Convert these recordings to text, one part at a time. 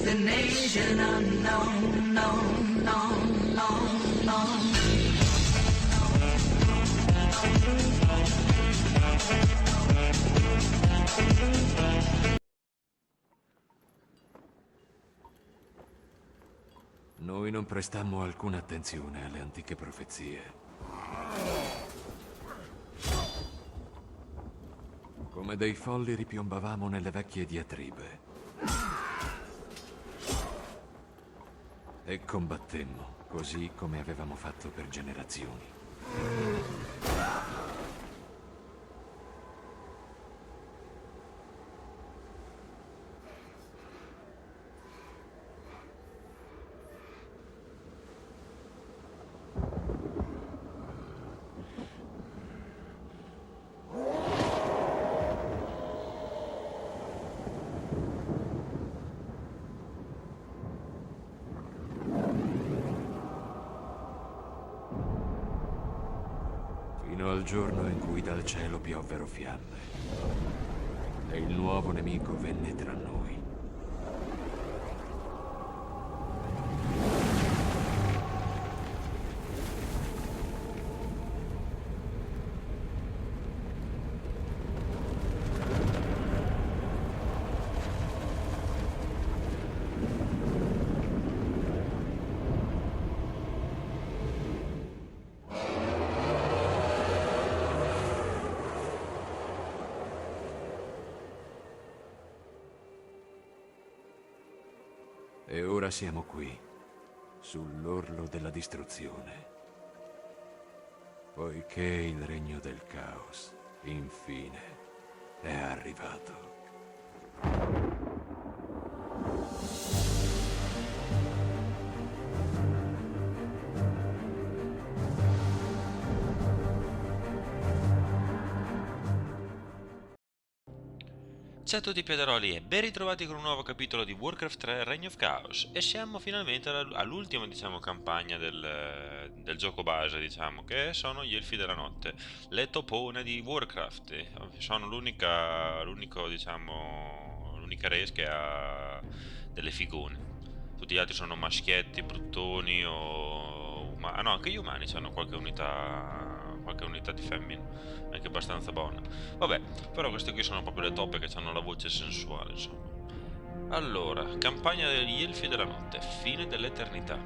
destination unknown, known, known, known, known. Noi non prestammo alcuna attenzione alle antiche profezie. Come dei folli ripiombavamo nelle vecchie diatribe. E combattemmo, così come avevamo fatto per generazioni. Fino al giorno in cui dal cielo piovvero fiamme e il nuovo nemico venne tra noi. E ora siamo qui, sull'orlo della distruzione. Poiché il regno del caos, infine, è arrivato. Ciao a tutti Piederoli e ben ritrovati con un nuovo capitolo di Warcraft 3 Reign of Chaos e siamo finalmente all'ultima campagna del gioco base, che sono gli Elfi della Notte, le topone di Warcraft. Sono l'unica race che ha delle figone. Tutti gli altri sono maschietti, bruttoni o umani. Ah no, anche gli umani hanno qualche unità di femmina, anche abbastanza buona. Vabbè, però queste qui sono proprio le toppe che hanno la voce sensuale, insomma. Allora, campagna degli Elfi della Notte, fine dell'eternità.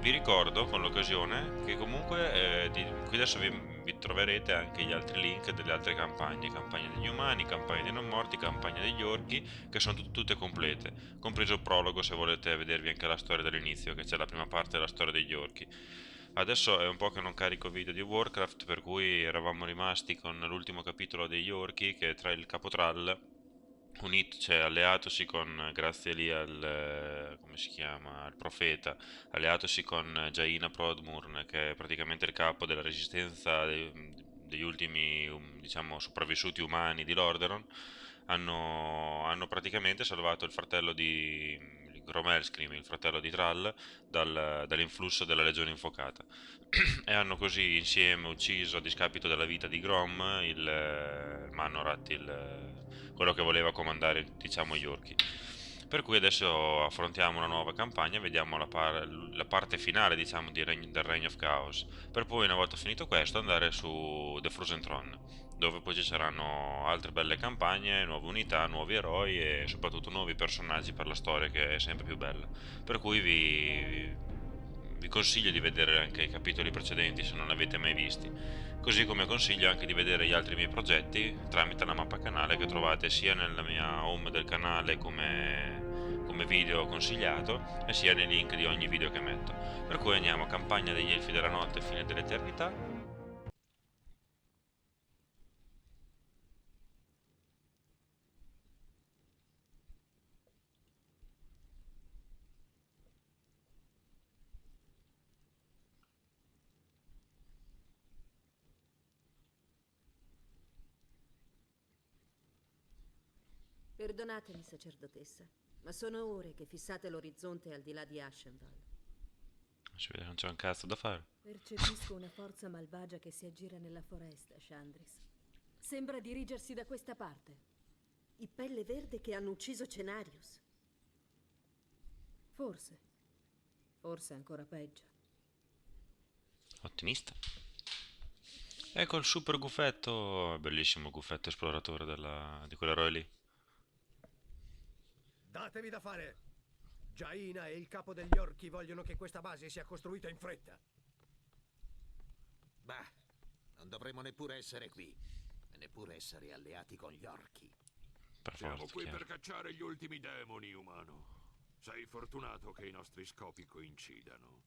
Vi ricordo con l'occasione che comunque qui adesso vi troverete anche gli altri link delle altre campagne, campagna degli umani, campagna dei non morti, campagna degli orchi, che sono tutte complete, compreso il prologo se volete vedervi anche la storia dall'inizio, che c'è la prima parte della storia degli orchi. Adesso è un po' che non carico video di Warcraft, per cui eravamo rimasti con l'ultimo capitolo degli orchi, che tra il capotrall cioè alleatosi con, grazie lì al, come si chiama, al profeta, alleatosi con Jaina Prodmurn, che è praticamente il capo della resistenza degli ultimi, sopravvissuti umani di Lordaeron, hanno praticamente salvato il fratello di Gromelskrim, il fratello di Thrall, dall'influsso della legione infuocata e hanno così insieme ucciso a discapito della vita di Grom il Manorat, quello che voleva comandare gli orchi. Per cui adesso affrontiamo una nuova campagna, vediamo la parte finale del Reign of Chaos, per poi una volta finito questo andare su The Frozen Throne, dove poi ci saranno altre belle campagne, nuove unità, nuovi eroi e soprattutto nuovi personaggi per la storia, che è sempre più bella. Per cui vi consiglio di vedere anche i capitoli precedenti se non li avete mai visti, così come consiglio anche di vedere gli altri miei progetti tramite la mappa canale che trovate sia nella mia home del canale come video consigliato e sia nei link di ogni video che metto. Per cui andiamo, campagna degli Elfi della Notte, fine dell'eternità. Perdonatemi, sacerdotessa, ma sono ore che fissate l'orizzonte al di là di Ashenval. Si vede che non c'è un cazzo da fare. Percepisco una forza malvagia che si aggira nella foresta, Chandris. Sembra dirigersi da questa parte. I Pelle Verde che hanno ucciso Cenarius. Forse. Forse ancora peggio. Ottimista. Ecco il super gufetto, bellissimo gufetto esploratore di quell'eroe lì. Datevi da fare! Jaina e il capo degli orchi vogliono che questa base sia costruita in fretta. Bah, non dovremmo neppure essere qui. E neppure essere alleati con gli orchi. Per Siamo forza, qui chiaro. per cacciare gli ultimi demoni, umano. Sei fortunato che i nostri scopi coincidano.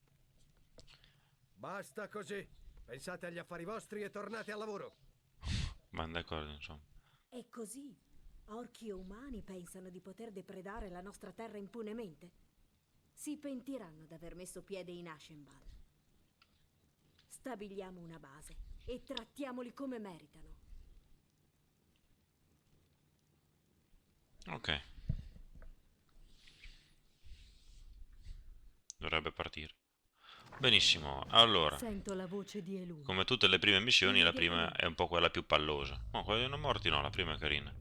Basta così. Pensate agli affari vostri e tornate al lavoro. Ma d'accordo, insomma. È così. Orchi e umani pensano di poter depredare la nostra terra impunemente. Si pentiranno d'aver messo piede in Ashenval. Stabiliamo una base e trattiamoli come meritano. Ok. Dovrebbe partire. Benissimo, allora, Sento la voce di Eluna. come tutte le prime missioni, la prima è un po' quella più pallosa. No, quella dei non morti no, la prima è carina.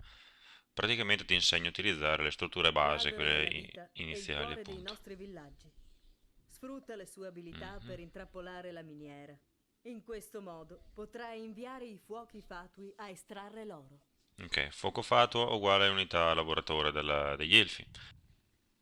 Praticamente ti insegno a utilizzare le strutture base, quelle iniziali, È il cuore dei appunto. nostri villaggi. Sfrutta le sue abilità per intrappolare la miniera. In questo modo potrai inviare i fuochi fatui a estrarre l'oro. Ok, fuoco fatuo uguale unità lavoratore degli elfi.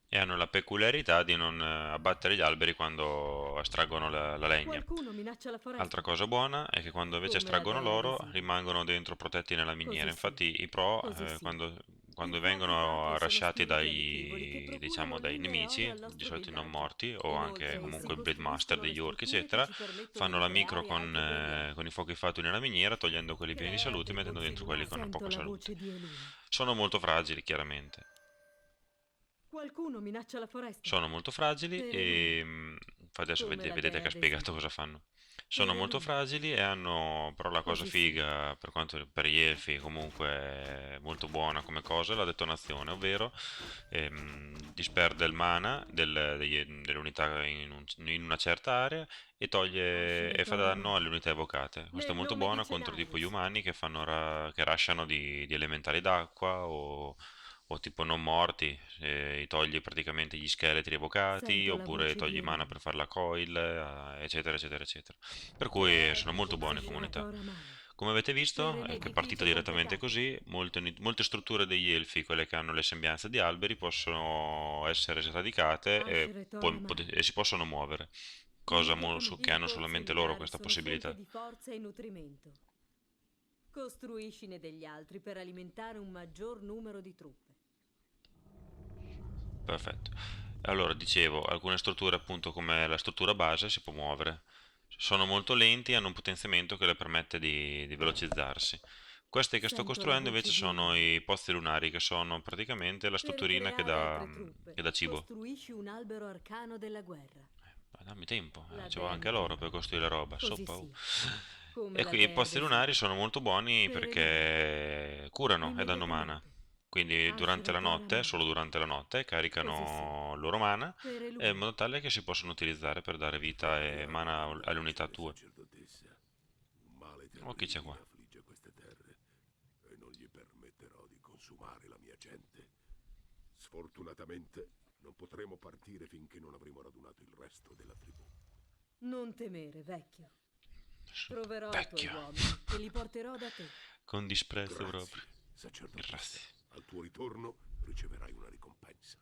E hanno la peculiarità di non abbattere gli alberi quando estraggono la legna. Qualcuno minaccia la foresta. Altra cosa buona è che quando invece Come la estraggono bella l'oro visita. rimangono dentro protetti nella miniera. Così sì. Infatti i pro Così sì. quando I fuochi vengono fatui sono arrasciati spiriti amichevoli che procurano diciamo, dai linee nemici, oro al nostro di solito i non villaggio. morti o Inoltre, anche essi comunque il costruiscono Breedmaster le degli orchi strutture eccetera, che ci permettono fanno di la micro creare altri guerrieri. con i fuochi fatui nella miniera, togliendo quelli pieni di salute e mettendo dentro quelli con Sento poca la salute. voce di Eluna. Sono molto fragili, chiaramente. Qualcuno minaccia la foresta. Sono molto fragili Per e infatti adesso Come la vedete che ha dea spiegato Desiree. cosa fanno. Sono Per molto lui. fragili e hanno però la cosa Così sì. figa per gli elfi comunque è molto buona come cosa è la detonazione, ovvero disperde il mana delle unità in una certa area e toglie e fa danno alle unità evocate. Questo è Nel molto nome buono di contro tipo gli Celaris. umani che che rasciano di elementali d'acqua o tipo non morti, togli praticamente gli scheletri evocati, Sento la oppure voce di togli mana Eluna. per fare la coil, eccetera, eccetera, eccetera. Per cui sono molto buone Considerata comunità. oramai. Come avete Per visto, che è l'edificio partita direttamente completato. così, molte strutture degli elfi, quelle che hanno le sembianze di alberi, possono essere sradicate Asceret oramai. e si possono muovere, che I hanno solamente loro porzellari questa sono fonte possibilità. di forza e nutrimento. Costruiscine degli altri per alimentare un maggior numero di truppe. Perfetto. Allora, dicevo, alcune strutture appunto come la struttura base si può muovere. Sono molto lenti e hanno un potenziamento che le permette di velocizzarsi. Queste che sto Sento la costruendo invece voce di sono Eluna. i pozzi lunari, che sono praticamente la Per strutturina creare altre truppe, che dà cibo. costruisci un albero arcano della guerra. Ma dammi tempo, La c'avevo dea anche l'oro per Minerva. costruire roba, Così soppa. sì. Come E la qui i dea pozzi lunari Desiree. sono molto buoni Per Eluna. perché curano e danno mana. Immediatamente. Quindi durante la Asceret notte, oramai. solo durante la notte, Così sì. caricano il loro mana Per in Eluna. modo tale che si possono utilizzare per dare vita e mana alle unità tue. Sacerdotessa, un male Oh, chi c'è qua? terribile affligge queste terre e non gli permetterò di consumare la mia gente. Sfortunatamente non potremo partire finché non avremo radunato il resto della tribù. Non temere, vecchio. Troverò i tuoi Vecchio. uomini e li porterò da te. Con disprezzo Grazie, proprio. sacerdotessa. Grazie. Al tuo ritorno riceverai una ricompensa.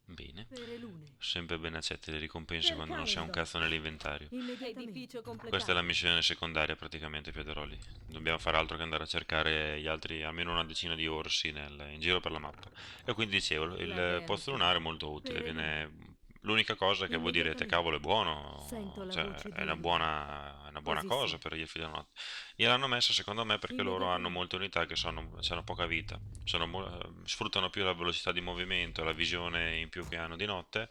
Bene. Per Elune. Sempre ben accette le ricompense Per quando non c'è un Caeldo. cazzo nell'inventario. Immediatamente. Questa Edificio è la completato. missione secondaria praticamente, Piederoli. Dobbiamo fare altro che andare a cercare gli altri, almeno una decina di orsi in giro per la mappa. E quindi dicevo, La il dea pozzo Minerva. lunare è molto utile. Per Elune. L'unica cosa che voi direte, Immediatamente. cavolo, è buono, Sento la cioè voce di è una Eluna. è una buona Così cosa sì. per gli elfi della notte. Gliel'hanno messa secondo me perché loro hanno Immediatamente. molte unità che hanno poca vita, sfruttano più la velocità di movimento, la visione in più che hanno di notte,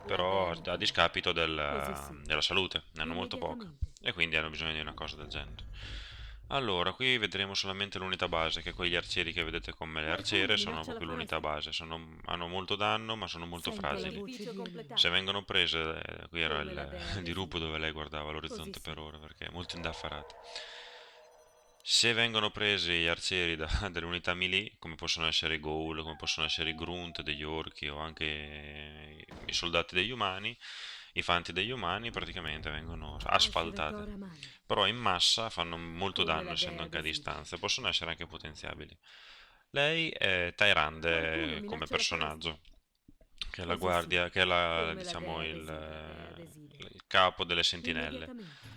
La però dea a Minerva. discapito Così sì. della salute, ne hanno molto poca Immediatamente. e quindi hanno bisogno di una cosa del genere. Allora, qui vedremo solamente l'unità base, che quegli arcieri che vedete come le Qualcuno arciere sono minaccia la proprio l'unità foresta. base, hanno molto danno ma sono molto Sento la fragili. voce di Se Eluna. vengono prese, qui era Come la dea il dirupo Desiree. dove lei guardava Così l'orizzonte sì. per ora, perché è molto indaffarata. Se vengono presi gli arcieri da delle unità melee, come possono essere i ghoul, come possono essere i grunt degli orchi o anche i soldati degli umani, i fanti degli umani praticamente vengono asfaltate. Però in massa fanno molto danno essendo anche a distanza, possono essere anche potenziabili. Lei è Tyrande come personaggio, che è la guardia, che è diciamo, il capo delle sentinelle.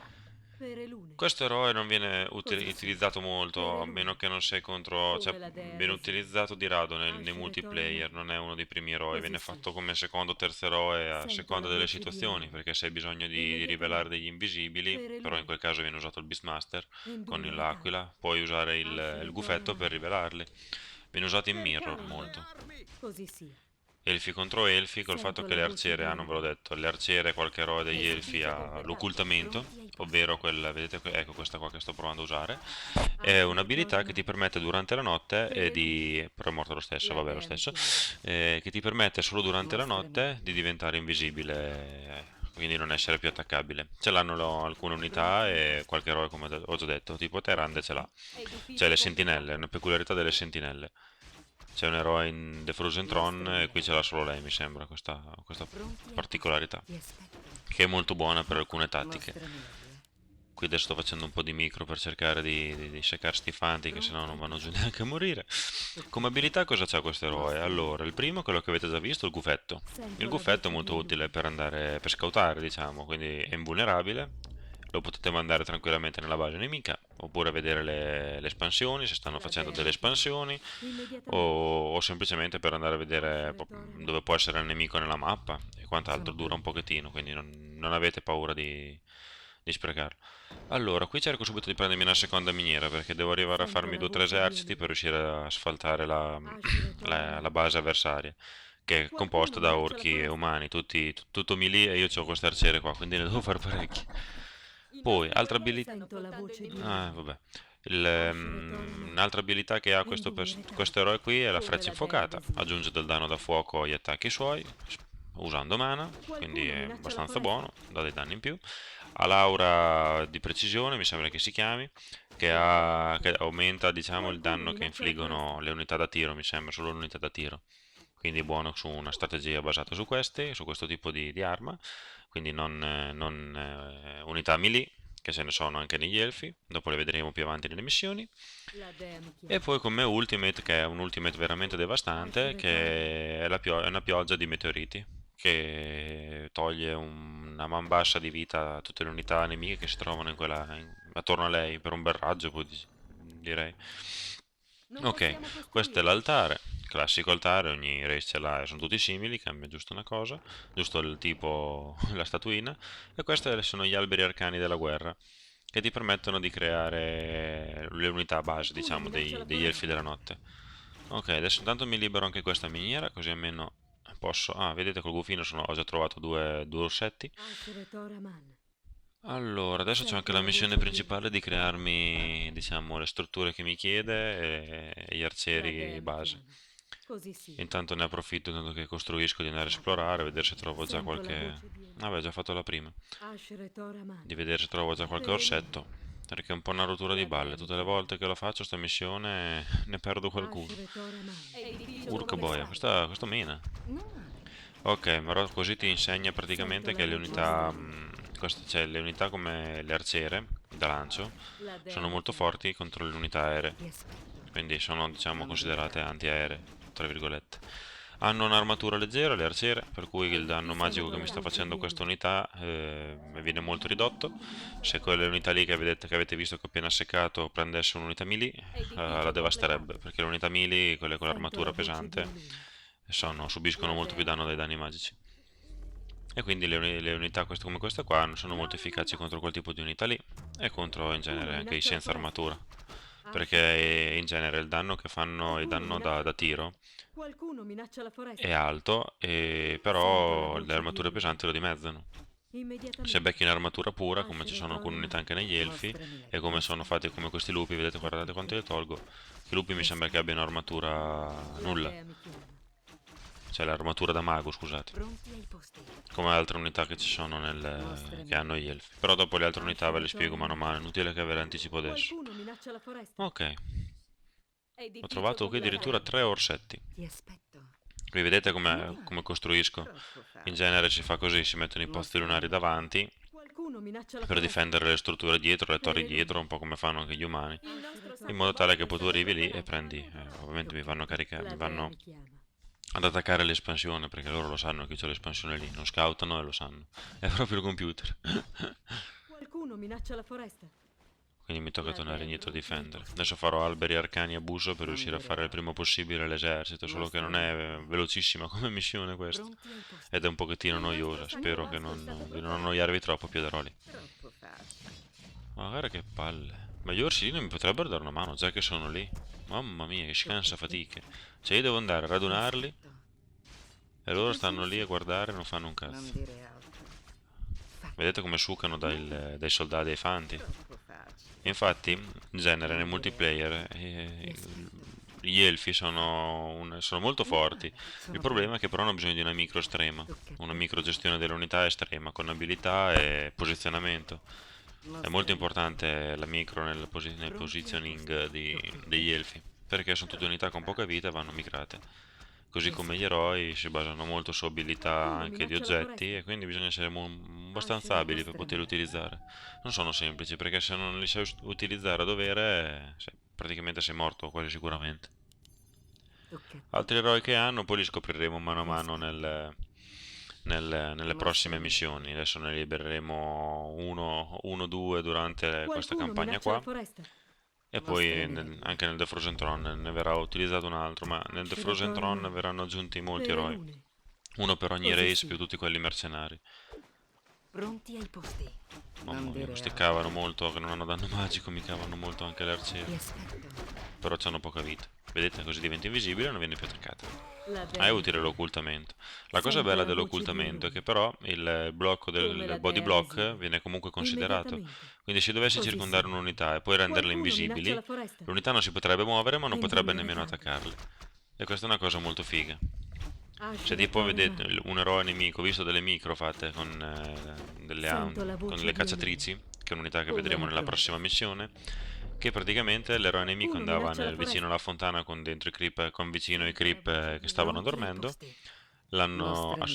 Questo eroe non viene utilizzato molto, a meno che non sei contro, cioè viene utilizzato di rado nei multiplayer, non è uno dei primi eroi, viene fatto come secondo o terzo eroe a seconda delle situazioni, perché se hai bisogno di rivelare degli invisibili, però in quel caso viene usato il Beastmaster con l'aquila, puoi usare il gufetto per rivelarli. Viene usato in mirror molto. Così sia. Elfi contro elfi, col fatto che le arciere non ve l'ho detto, le arciere, qualche eroe degli elfi ha l'occultamento, ovvero quella, vedete, ecco questa qua che sto provando a usare, è un'abilità che ti permette durante la notte però è morto lo stesso, vabbè lo stesso, che ti permette solo durante la notte di diventare invisibile, quindi non essere più attaccabile. Ce l'hanno alcune unità e qualche eroe, come ho già detto, tipo Tyrande ce l'ha. Cioè le sentinelle, è una peculiarità delle sentinelle. C'è un eroe in The Frozen Throne e qui ce l'ha solo lei, mi sembra, questa particolarità, che è molto buona per alcune tattiche. Qui adesso sto facendo un po' di micro per cercare di seccare sti fanti, che sennò non vanno giù neanche a morire. Come abilità cosa c'ha questo eroe? Allora, il primo, quello che avete già visto, il gufetto. Il gufetto è molto utile per andare, per scoutare, diciamo, quindi è invulnerabile. Lo potete mandare tranquillamente nella base nemica, oppure vedere le espansioni, se stanno facendo delle espansioni, o semplicemente per andare a vedere dove può essere il nemico nella mappa e quant'altro. Dura un pochettino, quindi non avete paura di sprecarlo. Allora, qui cerco subito di prendermi una seconda miniera, perché devo arrivare a farmi 2 o 3 eserciti per riuscire a asfaltare la base avversaria, che è composta da orchi e umani, tutto melee, e io ho queste arciere qua, quindi ne devo fare parecchi. Poi, altra abilità. Sento la voce di Ah, vabbè. Un'altra abilità che ha questo eroe qui è la freccia infuocata. Aggiunge del danno da fuoco agli attacchi suoi, usando mana, quindi è abbastanza buono, dà dei danni in più. Ha l'aura di precisione, mi sembra che si chiami, che aumenta, diciamo, il danno che infliggono le unità da tiro, mi sembra, solo le unità da tiro. Quindi è buono su una strategia basata su questo tipo di arma, quindi non unità melee, che ce ne sono anche negli elfi, dopo le vedremo più avanti nelle missioni. E poi come ultimate, che è un ultimate veramente devastante, che è una pioggia di meteoriti, che toglie una man bassa di vita a tutte le unità nemiche che si trovano attorno a lei per un bel raggio, poi direi. Ok, questo è l'altare, classico altare, ogni race ce l'ha e sono tutti simili, cambia giusto una cosa, giusto il tipo, la statuina, e questi sono gli alberi arcani della guerra, che ti permettono di creare le unità base, diciamo, degli elfi della notte. Ok, adesso intanto mi libero anche questa miniera, così almeno posso... Ah, vedete col gufino ho già trovato due orsetti. Allora, adesso c'è anche la missione principale di crearmi, diciamo, le strutture che mi chiede e gli arcieri base. Intanto ne approfitto, tanto che costruisco, di andare a esplorare, vedere se trovo già qualche... Vabbè, già fatto la prima. Di vedere se trovo già qualche orsetto, perché è un po' una rottura di balle. Tutte le volte che lo faccio sta missione ne perdo qualcuno. Urca boia, questo mena. Ok, però così ti insegna praticamente che le unità... Cioè, le unità come le arciere da lancio sono molto forti contro le unità aeree, quindi sono, diciamo, considerate antiaeree, tra virgolette. Hanno un'armatura leggera le arciere, per cui il danno magico che mi sta facendo questa unità viene molto ridotto. Se quelle unità lì che avete visto che ho appena seccato prendesse un'unità melee, la devasterebbe, perché le unità melee, quelle con l'armatura pesante, subiscono molto più danno dai danni magici. E quindi le unità come queste qua sono molto efficaci contro quel tipo di unità lì e contro in genere anche i senza armatura, perché in genere il danno che fanno, il danno da tiro è alto, però le armature pesanti lo dimezzano. Se becchi un'armatura pura, come ci sono alcune unità anche negli elfi, e come sono fatti come questi lupi, vedete, guardate quanto li tolgo, i lupi mi sembra che abbiano armatura nulla. Cioè l'armatura da mago, scusate. Pronti ai posti. Come altre unità che ci sono che hanno gli elfi. Però dopo le altre unità ve le spiego mano a mano, inutile che ve le anticipo adesso. Qualcuno minaccia la foresta. Ok, ho Edificio trovato qui addirittura completo. 3 orsetti. Ti aspetto. Qui vedete come costruisco. Troppo facile. In genere si fa così, si mettono i posti lunari davanti Qualcuno minaccia la per foresta. difendere le strutture dietro, le torri dietro, un po' come fanno anche gli umani. Il nostro In modo tale che sacro poi tu bosco arrivi lì è e prendi, preparato. ovviamente mi vanno a caricare, La mi dea vanno mi chiama. ad attaccare l'espansione, perché loro lo sanno che c'è l'espansione lì, non scoutano e lo sanno. È proprio il computer. Qualcuno minaccia la foresta. Quindi mi tocca tornare indietro a difendere. Adesso farò alberi arcani a buso per riuscire a fare il primo possibile l'esercito, solo che non è velocissima come missione questa. Pronti ai posti. Ed è un pochettino noiosa, spero che di non annoiarvi troppo, Piederoli. Troppo facile. Ma guarda che palle. Ma gli orsi lì non mi potrebbero dare una mano, già che sono lì. Mamma mia, che scansa fatiche. Cioè io devo andare a radunarli e loro stanno lì a guardare e non fanno un Non cazzo. dire altro. Vedete come succano dai soldati ai fanti? Troppo facile. Infatti, in genere nel multiplayer gli elfi sono molto forti. Il problema è che però hanno bisogno di una micro estrema, una micro gestione delle unità estrema, con abilità e posizionamento. È molto importante la micro nel positioning degli elfi, perché sono tutte unità con poca vita e vanno migrate. Così come gli eroi si basano molto su abilità anche di oggetti e quindi bisogna essere abbastanza abili per poterli utilizzare. Non sono semplici perché se non li sai utilizzare a dovere praticamente sei morto quasi sicuramente. Tocca a te. Altri eroi che hanno poi li scopriremo mano a mano nelle prossime missioni. Adesso ne libereremo uno o due durante questa Qualcuno campagna minaccia qua. la foresta. E poi anche nel The Frozen Throne ne verrà utilizzato un altro, ma nel The Frozen Throne verranno aggiunti molti Le eroi. lune. Uno per ogni Così race sì. più tutti quelli mercenari. Pronti ai posti. Mamma Non mia, dire questi altro. cavano molto, che non hanno danno magico, mi cavano molto anche le Ti arciere. aspetto. Però hanno poca vita. Vedete, così diventa invisibile e non viene più attaccata. La Ah, è dea utile mi l'occultamento. La cosa Sento bella la voce di dell'occultamento è Elune. che però il blocco Come del la body dea block visibile. viene comunque considerato. Immediatamente. Quindi se dovessi Così circondare sì. un'unità e poi renderle Qualcuno minaccia invisibili, la foresta. l'unità non si potrebbe muovere ma non potrebbe Inviare nemmeno carri. attaccarle. E questa è una cosa molto figa. Asce Se la tipo torre vedete mare. un eroe nemico, visto delle micro fatte con Sento la con voce le di cacciatrici, che è un'unità che Come vedremo la nella torre. prossima missione, che praticamente l'eroe nemico Qualcuno andava minaccia la vicino alla fontana con dentro i creep, con vicino i creep che stavano Pronti ai dormendo. posti.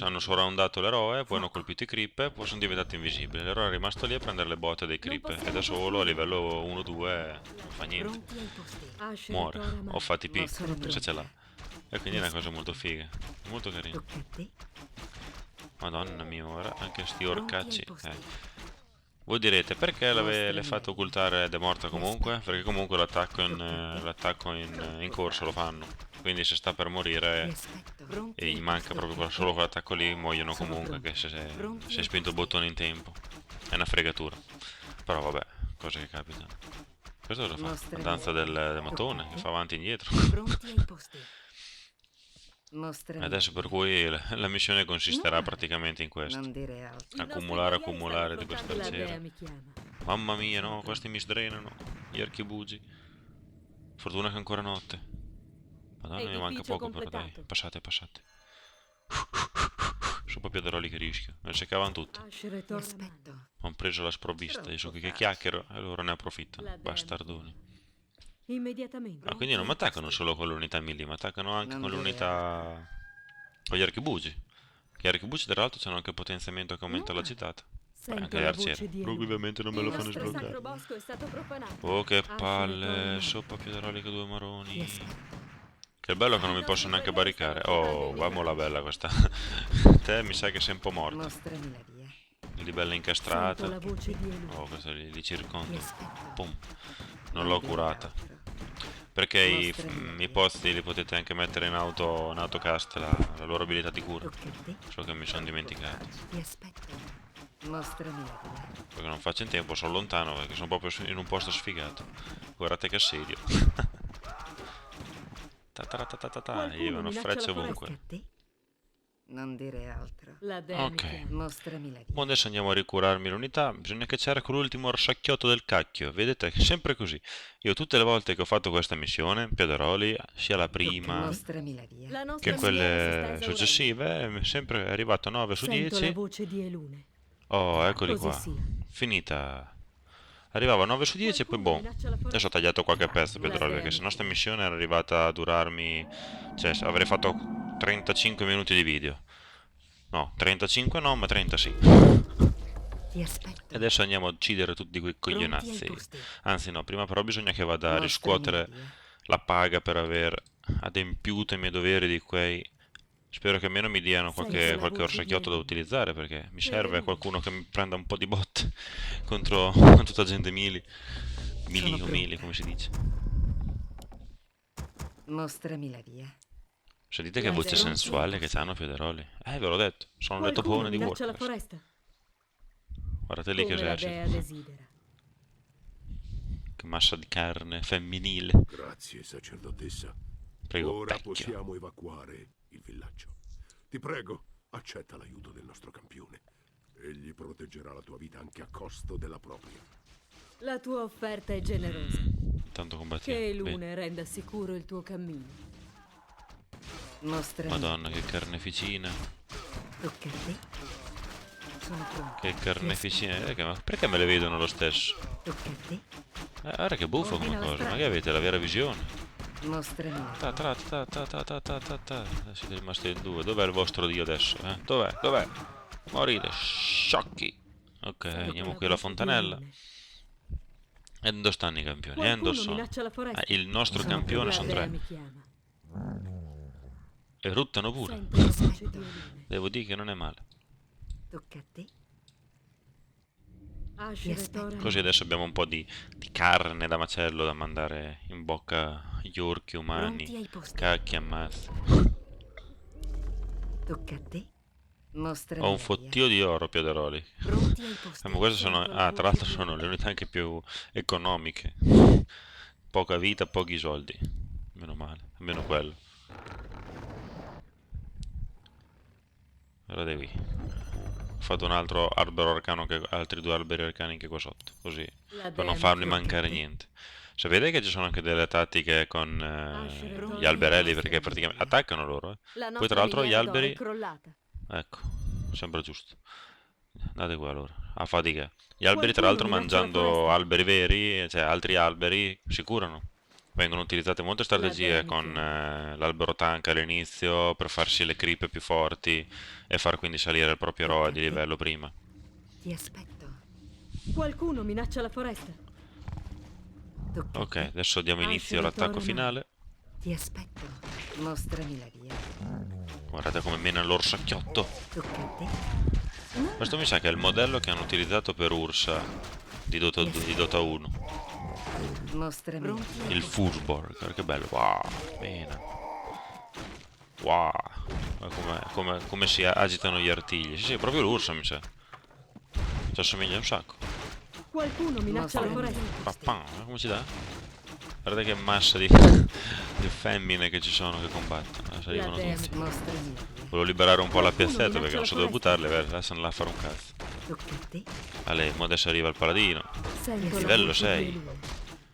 Hanno surroundato l'eroe, poi hanno colpito i creep e poi sono diventati invisibili. L'eroe è rimasto lì a prendere le botte dei creep e da solo a livello 1-2 non fa niente. Pronti ai posti. Asce la Muore torre o mare. fa TP Mostrami. se ce l'ha. E quindi è una cosa molto figa, molto carina. Tocca a te. Madonna mia, ora anche sti Pronti ai orcacci. posti. Voi direte perché le Mostrami. fate occultare ed è morta comunque? Perché comunque l'attacco in corso lo fanno. Quindi se sta per Ti morire aspetto. Pronti e gli ai manca posti. proprio solo quell'attacco lì, muoiono Sono comunque pronto. che se Pronti si è ai spinto il posti. bottone in tempo. È una fregatura. Però vabbè, cose che capitano. Questo cosa fa? La Mostrami. danza del mattone, che fa avanti e indietro. Pronti ai posti. Mostrami. Adesso per cui la missione consisterà praticamente in questo. Non dire altro. I nostri Accumulare, guerrieri accumulare di stanno queste affrontando la arciere. dea mi chiama. Mamma mia, no, questi mi sdrenano. Gli archibugi. Fortuna che è ancora notte. Madonna, mi manca Edificio poco però, dai. completato. Passate, passate. Sono proprio Piederoli che rischio. Me le cercavano tutte. Asce la Ti torre mare. aspetto. Ho preso la sprovvista. Io sono qui che chiacchiero e loro ne approfittano. La dea mi Bastardoni. Immediatamente. Ma quindi non mi attaccano solo con le unità melee, ma attaccano anche Non con le dire unità... con gli archibugi. Gli archibugi tra l'altro hanno anche il potenziamento che aumenta la gittata. Beh, Sento anche le la arciere. voce di Però Elune. ovviamente non me Il lo fanno nostro sbloccare. sacro bosco è stato profanato. Oh che Asce la torre palle, mare. sopra Piederoli che due Ti maroni. aspetto. Che bello che non mi posso neanche barricare. Oh, vamola bella questa. Te mi sa che sei un po' morta. Mostrami la via. Lì bella Sento incastrata. la voce di Elune. Oh, questa li Ti circondo. aspetto. Pum. Non l'ho dire curata. altro. Perché Mostrami la i via. posti li potete anche mettere in autocast la loro abilità di cura. Tocca a te. Solo che mi sono dimenticato. Ti aspetto. Mostrami la via. Perché non faccio in tempo, sono lontano perché sono proprio in un posto sfigato. Guardate che assedio. Ta ta ta ta ta ta, Qualcuno gli vanno minaccia frecce la ovunque. Tocca a te. Non dire altro. La dea mi Ok. chiama. Mostrami la Mo via. adesso andiamo a ricurarmi l'unità. Bisogna che cerco l'ultimo orsacchiotto del cacchio. Vedete, è sempre così. Io tutte le volte che ho fatto questa missione, Piederoli, sia la prima Mostrami la via. La nostra che miniera si sta quelle esaurendo. successive, è sempre arrivato 9 su Sento la 10. voce di Elune. Oh, eccoli Così qua. sia. Finita. Arrivava a 9 su 10 e poi boh. Qualcuno minaccia la foresta. Adesso ho tagliato qualche pezzo, La Piederoli, dea perché se mi no sta chiama. missione era arrivata a durarmi... Cioè, avrei fatto 35 minuti di video. No, 35 no, ma 30 sì. Ti aspetto. E adesso andiamo a uccidere tutti quei Pronti ai coglionazzi. posti. Anzi no, prima però bisogna che vada a Mostrami riscuotere la via. la paga per aver adempiuto i miei doveri di quei... Spero che almeno mi diano Sento qualche la voce di orsacchiotto da Elune. utilizzare, perché mi serve Elune. qualcuno che mi prenda un po' di botte contro tutta gente mili. Mili Sono o mili, pronta. come si dice. Mostrami la via. Sentite che La voce dea- sensuale che c'hanno Piederoli. Ve l'ho detto, sono le Qualcuno topone di minaccia la Warcraft. foresta. Guardate lì che Come la esercito. dea desidera. Che massa di carne femminile. Grazie, sacerdotessa. Prego, Ora vecchio. possiamo evacuare il villaggio. Ti prego, accetta l'aiuto del nostro campione. Egli proteggerà la tua vita anche a costo della propria. La tua offerta è generosa. Tanto Che combattiamo. Bene. Elune renda sicuro il tuo cammino. Mostrami. Madonna, che carneficina. Tocca a te. Sono pronta. Che carneficina. Ma perché me le vedono lo stesso? Tocca a te. Guarda che buffo come Ordina la cosa. strada. Ma che avete la vera visione? Mostrami la Ta ta ta ta ta ta ta ta ta. Siete rimasti in due. Dov'è il vostro dio adesso? Dov'è? Dov'è? Morite, sciocchi. Ok, andiamo qui alla fontanella. E dove stanno i campioni? Dove Qualcuno sono? minaccia la foresta. Il nostro Sono campione La sono dea 3. mi chiama. E ruttano pure. Sento la voce di Elune. Devo dire che non è male. Tocca a te. Asheretora. Così adesso abbiamo un po' di carne da macello da mandare in bocca agli orchi Pronti umani. ai posti. Cacchi ammazza. Tocca a te. Mostrami Ho un la via. fottio di oro, Piederoli. Pronti ai posti. Ma queste sono... Ah, tra l'altro sono le unità anche più economiche. Poca vita, pochi soldi. Meno male, almeno quello. Guardate qui. Ho fatto un altro albero arcano, altri 2 alberi arcani anche qua sotto. Così, La per dea non mi farmi chiama. mancare niente. Sapete che ci sono anche delle tattiche con gli alberelli, perché praticamente attaccano loro. La Poi nostra tra l'altro gli miniera d'oro alberi... è crollata. Ecco, sembra giusto. Andate qua allora, a fatica. Gli alberi tra l'altro Qualcuno minaccia la mangiando foresta. alberi veri, cioè altri alberi, si curano. Vengono utilizzate molte strategie dea mi con chiama. l'albero tank all'inizio per farsi le creep più forti e far quindi salire il proprio eroe di livello prima. Ti aspetto. Qualcuno minaccia la foresta. Tocca a Ok, te. adesso diamo inizio all'attacco finale. Ti aspetto. Mostrami la via. Guardate come mena l'orsacchiotto. Tocca a te. Questo mi sa che è il modello che hanno utilizzato per Ursa di Dota 1. Mostrami la via. Il Fursborg, guarda che bello. Wow, bene. Wow, guarda come si agitano gli artigli. Sì, sì, proprio l'Ursa mi sa. Ci assomiglia un sacco. Qualcuno minaccia la Mostrami foresta. Papà, come ci dà? Guarda che massa di femmine che ci sono che combattono. Adesso arrivano dea tutti. Mostrami la via. Volevo liberare un po' la Qualcuno piazzetta perché minaccia non la so dove foresta. buttarle. Adesso andrà a fare un cazzo. Tocca a te. Ale, mo adesso arriva il paladino. Sento la Livello voce 6. di Elune.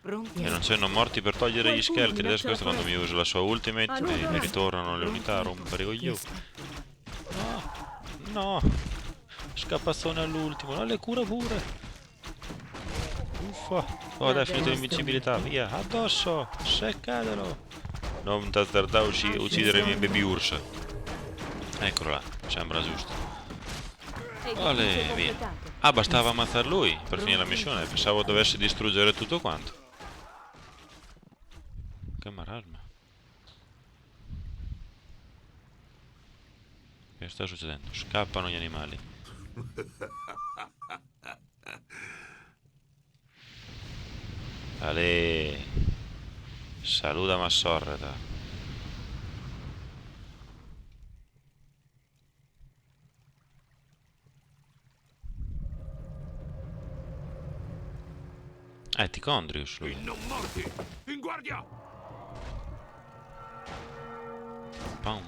Pronti E a non c'erano morti per togliere gli Qualcuno scheletri. Adesso minaccia la questo quando mi foresta. usa la sua ultimate Ah, no, mi no. ritornano le unità a rompere i Ti coglioni. aspetto. No, scappazzone all'ultimo, no, le cura pure. Uffa. Oh, dai, è finito l'invincibilità, via, addosso, seccatelo. Non t'azzardare a uccidere i miei baby ursa. Eccolo là, sembra giusto. Ole, via. Ah, bastava ammazzar lui per finire la missione, pensavo dovessi distruggere tutto quanto. Che marasma. Che sta succedendo? Scappano gli animali. Ale, saluta Massorreta. Ticondrius lui. Non morti! In guardia! Pam,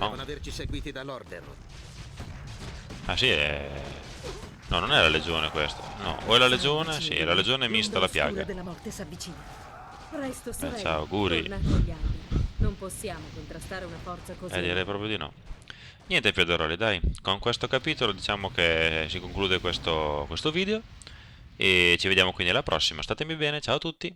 Devono averci seguiti dall'Order. Ah sì, no, non è la legione questa. No, o è la legione? Sì, è la legione mista alla piaga. della morte s'avvicina. Presto, sorella. ciao, auguri. Tornate agli alberi. Non possiamo contrastare una forza così. Direi proprio di no. Niente Piederoli, dai, con questo capitolo diciamo che si conclude questo video e ci vediamo quindi alla prossima. Statemi bene, ciao a tutti.